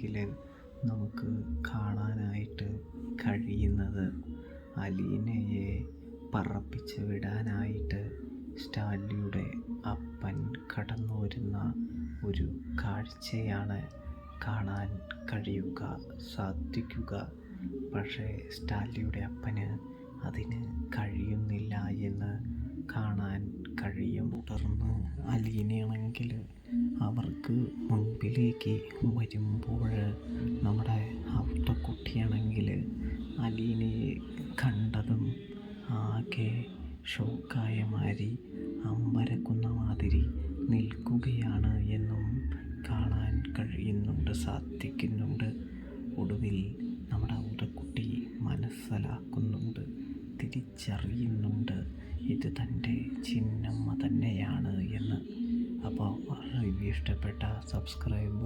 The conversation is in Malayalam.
ചിത്രത്തിൽ നമുക്ക് കാണാനായിട്ട് കഴിയുന്നത് അലീനയെ പറപ്പിച്ച് വിടാനായിട്ട് സ്റ്റാൻലിയുടെ അപ്പൻ കടന്നു വരുന്ന ഒരു കാഴ്ചയാണ് കാണാൻ സാധിക്കുക. പക്ഷേ സ്റ്റാൻലിയുടെ അപ്പന് അതിന് കഴിയുന്നില്ല എന്ന് കാണാൻ കഴിയും. തുടർന്ന് അലീനയാണെങ്കിൽ അവർക്ക് മുൻപിലേക്ക് വരുമ്പോൾ നമ്മുടെ ഔട്ടക്കുട്ടിയാണെങ്കിൽ അലീനയെ കണ്ടതും ആകെ ഷോക്കായ മാതിരി അമ്പരക്കുന്ന മാതിരി നിൽക്കുകയാണ് എന്നും കാണാൻ സാധിക്കുന്നുണ്ട്. ഒടുവിൽ നമ്മുടെ ഔട്ടക്കുട്ടി മനസ്സിലാക്കുന്നുണ്ട്, തിരിച്ചറിയുന്നുണ്ട് ഇത് തൻ്റെ ചിന്നമ്മ തന്നെയാണ് എന്ന്. അപ്പോൾ റിവ്യൂ ഇഷ്ടപ്പെട്ട സബ്സ്ക്രൈബ്